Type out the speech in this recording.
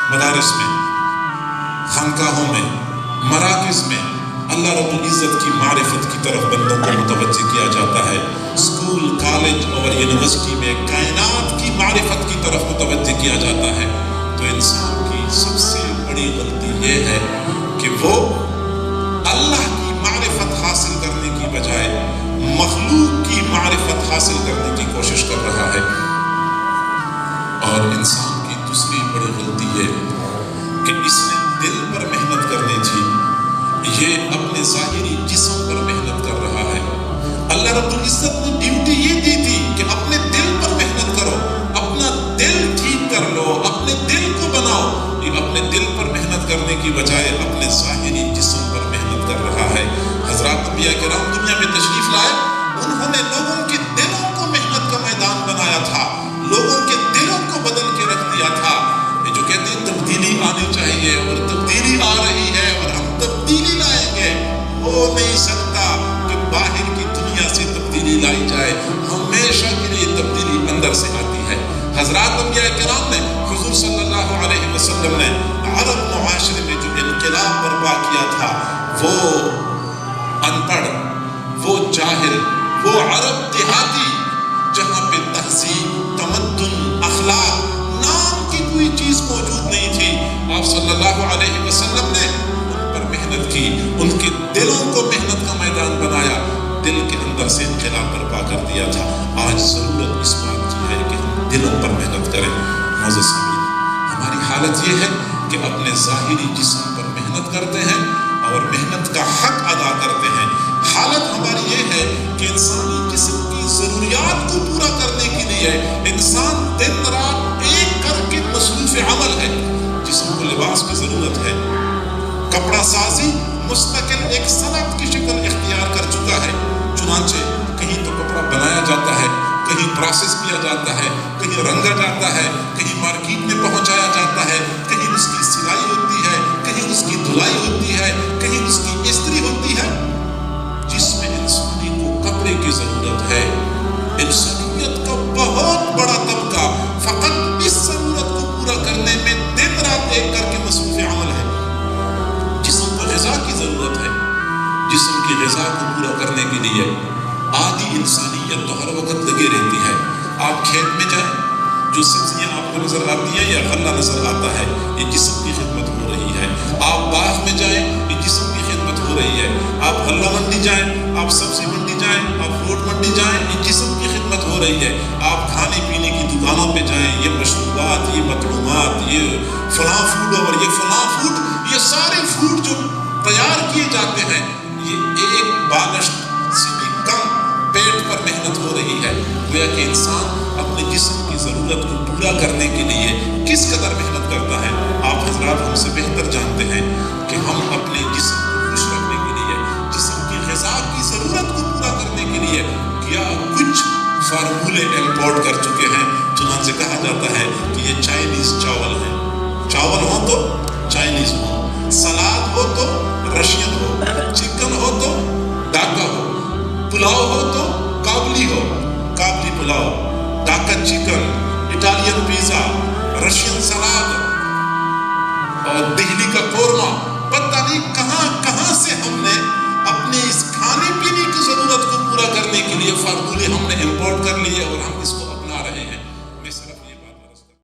मदारिस में, खानकाहों में, मराकिज़ में अल्लाह रब्बुल इज़्ज़त की मारिफत की तरफ बंदों को मुतवज्जे किया जाता है। स्कूल, कॉलेज और यूनिवर्सिटी में कायनात की मारिफत की तरफ मुतवज्जे किया जाता है। तो इंसान की सबसे बड़ी गलती ये है कि वो अल्लाह की मारिफत हासिल करने की बजाय मखलूक की मारिफत हासिल करने की कोशिश कर रहा है। और इंसान की दूसरी बड़ी गलती ये कि इसने दिल पर मेहनत करनी थी, ये अपने ज़ाहिरी जिस्म पर मेहनत कर रहा है। अल्लाह रब्बुल इज़्ज़त ने ड्यूटी ये दी थी कि अपने दिल पर मेहनत करो, अपना दिल ठीक कर लो, अपने दिल को बनाओ। ये अपने दिल पर मेहनत करने की बजाय अपने ज़ाहिरी जिस्म पर मेहनत कर रहा है। हज़रात अंबिया किराम दुनिया में तशरीफ़ लाए, उन्होंने लोगों के दिलों को मेहनत का मैदान बनाया था, लोगों के दिलों को बदल के रख दिया था। ये जो कहते हैं तब्दीली आनी चाहिए और तब्दीली आ रही है और हम तब्दीली लाएंगे, हो नहीं सकता कि बाहर की दुनिया से तब्दीली लाई जाए। हमेशा के लिए तब्दीली अंदर से आती है। हज़रात अंबिया किराम ने, हुज़ूर सल्लल्लाहु अलैहि वसल्लम ने अरब मुआशरे में जो इनक़िलाब बर्पा किया था, वो अनपढ़, वो जाहिल, वो अरब देहाती जहाँ पे तहज़ीब, तमद्दुन, अखलाक नाम की कोई चीज़ मौजूद नहीं थी, आप सल्लल्लाहु अलैहि वसल्लम ने उन पर मेहनत की, उनके दिलों को मेहनत का मैदान बनाया, दिल के अंदर से इनक़िलाब बर्पा कर दिया था। आज ज़रूरत इस बात की है कि हम दिलों पर मेहनत करें। मोअज़्ज़िज़ सामीन, हमारी हालत ये है कि अपने ज़ाहिरी जिस्म पर मेहनत करते हैं और मेहनत का हक अदा करते हैं। हालत हमारी ये है कि इंसानी जिस्म की ज़रूरियात को पूरा करने के लिए इंसान दिन रात एक करके मसरूफ़ अमल है। जिस्म को लिबास की ज़रूरत है, कपड़ा साजी मुस्तकिल एक सनत की शक्ल इख्तियार कर चुका है। चुनांचे कहीं तो कपड़ा बनाया जाता है, कहीं प्रोसेस किया जाता है, कहीं रंगा जाता है, कहीं मार्केट में पहुंचाया जाता है, कहीं उसकी सिलाई होती है, कहीं उसकी धुलाई होती है, कहीं उसकी इस्त्री होती है। जिसमें इंसानी को कपड़े की ज़रूरत है, इंसानियत का बहुत बड़ा तबका फ़कत इस ज़रूरत को पूरा करने में दिन रात एक करके मसरूफ़ अमल है। जिस्म को ग़िज़ा की ज़रूरत है, जिस्म की ग़िज़ा को पूरा करने के लिए आदि इंसानियत तो हर वक्त लगी रहती है। आप खेत में जाएं, जो सब्जियां आपको नज़र आती हैं या गल्ला नज़र आता है, ये जिस्म की खिदमत हो रही है। आप बाग में जाएं, ये जिस्म की खिदमत हो रही है। आप गल्ला मंडी जाएं, आप सब्जी मंडी जाएं, आप फ्रूट मंडी जाएं, ये जिस्म की खिदमत हो रही है। आप खाने पीने की दुकानों पे जाएं, ये मशरूबात, ये मतलूबात, ये फलां फूड और ये फलां फूड, ये सारे फूड जो तैयार किए जाते हैं, ये एक बालिश्त से भी कम पेट पर मेहनत हो रही है। गोया कि इंसान अपने जिस्म की ज़रूरत को पूरा करने के लिए किस कदर मेहनत करता है। आप हज़रात हमसे बेहतर जानते हैं कि हम अपने जिस्म को खुश रखने के लिए, जिस्म की ग़िज़ा की ज़रूरत को पूरा करने के लिए क्या कुछ फार्मूले इम्पोर्ट कर चुके हैं। चुनांचे कहा जाता है कि ये चाइनीज़ चावल है, चावल हो तो चाइनीज़ हो, सलाद हो तो रशियन हो, चिकन हो तो डाका हो, पुलाव हो तो काबली हो, काबली पुलाव, डाका चिकन, इटालियन पिज़्ज़ा, रशियन सलाद और दिल्ली का कोरमा। पता नहीं कहाँ कहाँ से हमने अपने इस खाने पीने की ज़रूरत को पूरा करने के लिए फार्मूले हमने इम्पोर्ट कर लिए और हम इस